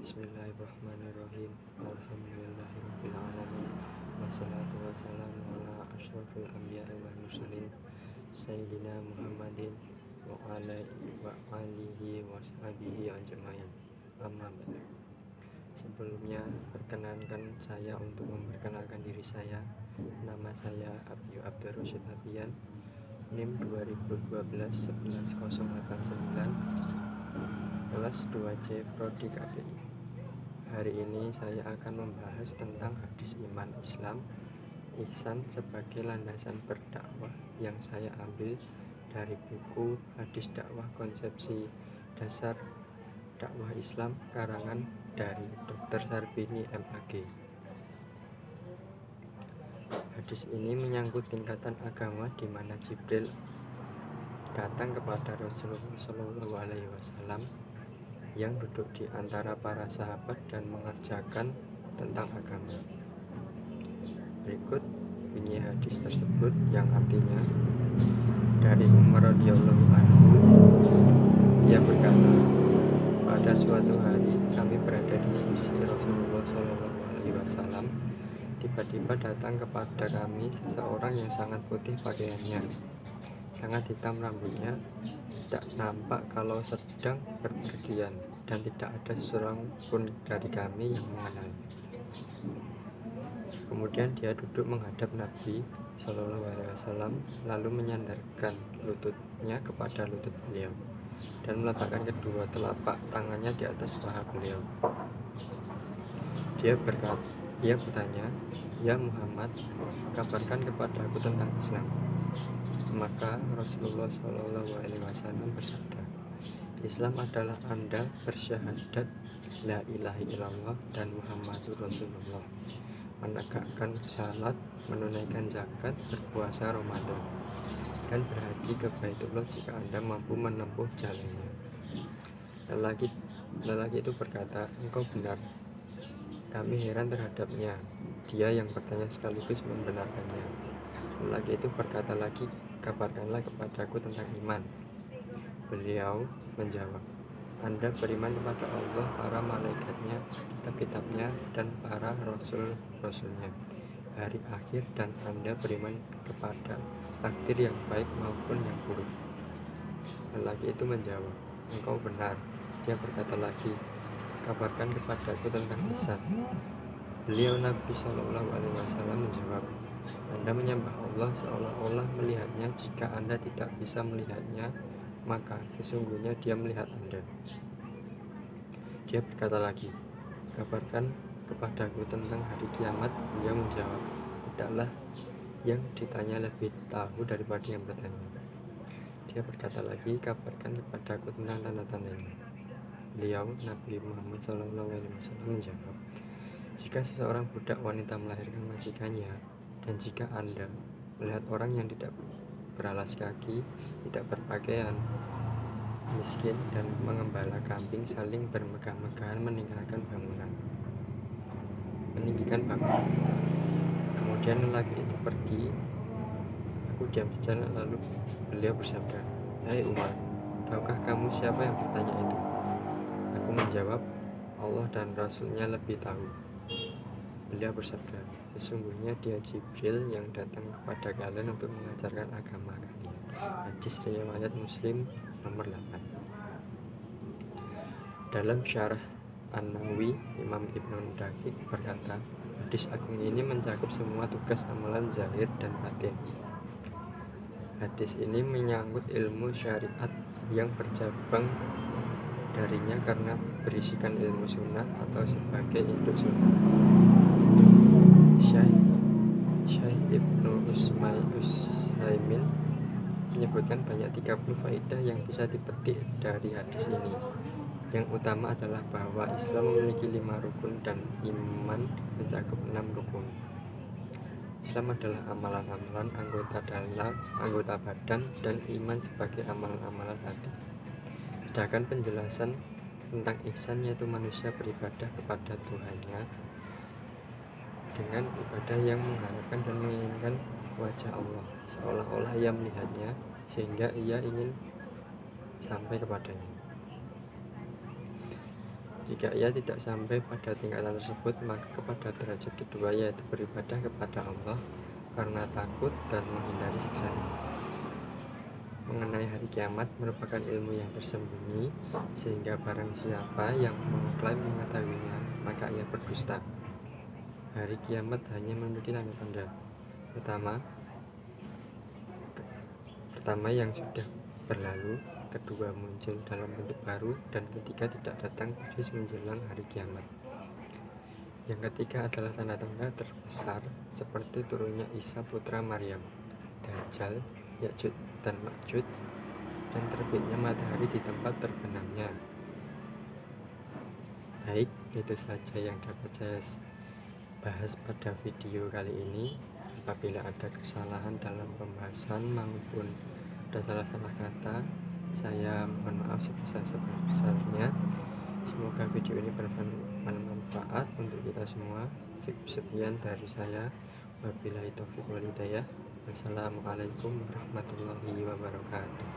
Bismillahirrahmanirrahim. Alhamdulillahirabbil alamin. Wassalatu wassalamu ala asyrofil anbiya'i wal mursalin Sayyidina Muhammadin wa alihi wa sahbihi ajmain. Amma ba'du. Sebelumnya perkenankan saya untuk memperkenalkan diri saya. Nama saya Abyu Abdur Rasyid Abian, NIM 2012 11089, kelas 2C Prodi KDI. Hari ini saya akan membahas tentang hadis iman Islam, ihsan sebagai landasan berdakwah yang saya ambil dari buku Hadis Dakwah Konsepsi Dasar Dakwah Islam karangan dari Dr. Sarbini MAG. Hadis ini menyangkut tingkatan agama di mana Jibril datang kepada Rasulullah SAW yang duduk di antara para sahabat dan mengerjakan tentang agama. Berikut bunyi hadis tersebut yang artinya, dari Umar radhiyallahu anhu, ia berkata, pada suatu hari kami berada di sisi Rasulullah SAW. Tiba-tiba datang kepada kami seseorang yang sangat putih pakaiannya, sangat hitam rambutnya, tidak nampak kalau sedang berpergian, dan tidak ada seorang pun dari kami yang mengenalnya. Kemudian dia duduk menghadap Nabi SAW, lalu menyandarkan lututnya kepada lutut beliau dan meletakkan kedua telapak tangannya di atas paha beliau. Dia bertanya, "Ya Muhammad, kabarkan kepada aku tentang Islam." Maka Rasulullah SAW bersabda, Islam adalah Anda bersyahadat la ilaha illallah dan Muhammadur Rasulullah, menegakkan salat, menunaikan zakat, berpuasa Ramadan, dan berhaji ke Baitullah jika Anda mampu menempuh jalannya. Lelaki itu berkata, "Engkau benar." Kami heran terhadapnya. Dia yang bertanya sekaligus membenarkannya. Lelaki itu berkata lagi, "Kabarkanlah kepadaku tentang iman." Beliau menjawab, Anda beriman kepada Allah, para malaikatnya, kitab-kitabnya, dan para rasul-rasulnya, hari akhir, dan Anda beriman kepada takdir yang baik maupun yang buruk. Lelaki itu menjawab, "Engkau benar." Dia berkata lagi, "Kabarkan kepadaku tentang ihsan." Beliau Nabi SAW menjawab, Anda menyembah Allah seolah-olah melihatnya. Jika Anda tidak bisa melihatnya, maka sesungguhnya Dia melihat Anda. Dia berkata lagi, "Kabarkan kepadaku tentang hari kiamat." Beliau menjawab, "Tidaklah yang ditanya lebih tahu daripada yang bertanya." Dia berkata lagi, "Kabarkan kepadaku tentang tanda-tandanya." Beliau Nabi Muhammad SAW menjawab, "Jika seseorang budak wanita melahirkan majikannya, dan jika Anda melihat orang yang tidak beralas kaki, tidak berpakaian, miskin, dan mengembala kambing saling bermegah-megahan meninggikan bangunan. Kemudian lelaki itu pergi. Aku diam saja, lalu beliau bersabda, "Hai Umar, tahukah kamu siapa yang bertanya itu?" Aku menjawab, "Allah dan Rasulnya lebih tahu." Beliau bersabda, "Sesungguhnya Dia Jibril yang datang kepada kalian untuk mengajarkan agama kalian." Hadis riwayat Muslim nomor 8. Dalam syarah An-Nawawi, Imam Ibnu Daqiq berkata, hadis agung ini mencakup semua tugas amalan zahir dan batin. Hadis ini menyangkut ilmu syariat yang bercabang darinya karena berisikan ilmu sunnah atau sebagai induk sunnah. Syekh Ibnu Utsaimin menyebutkan banyak 30 faedah yang bisa dipetik dari hadis ini. Yang utama adalah bahwa Islam memiliki 5 rukun dan iman mencakup 6 rukun. Islam adalah amalan-amalan anggota badan, dan iman sebagai amalan-amalan hati. Sedangkan penjelasan tentang ihsan, yaitu manusia beribadah kepada Tuhannya dengan ibadah yang mengharapkan dan menginginkan wajah Allah, seolah-olah ia melihatnya sehingga ia ingin sampai kepadanya. Jika ia tidak sampai pada tingkatan tersebut, maka kepada derajat kedua, yaitu beribadah kepada Allah karena takut dan menghindari siksanya. Mengenai hari kiamat merupakan ilmu yang tersembunyi, sehingga barang siapa yang mengklaim mengetahuinya, maka ia berdusta. Hari kiamat hanya memiliki tanda-tanda. Pertama yang sudah berlalu, kedua muncul dalam bentuk baru, dan ketiga tidak datang persis menjelang hari kiamat. Yang ketiga adalah tanda-tanda terbesar seperti turunnya Isa putra Maryam, Dajjal, Ya'juj dan Ma'juj, dan terbitnya matahari di tempat terbenamnya. Baik, itu saja yang dapat saya bahas pada video kali ini. Apabila ada kesalahan dalam pembahasan maupun ada salah-salah kata, saya mohon maaf sebesar-besarnya. Semoga video ini bermanfaat untuk kita semua. Sekian dari saya. Wabillahi taufiq wal hidayah. Wassalamualaikum warahmatullahi wabarakatuh.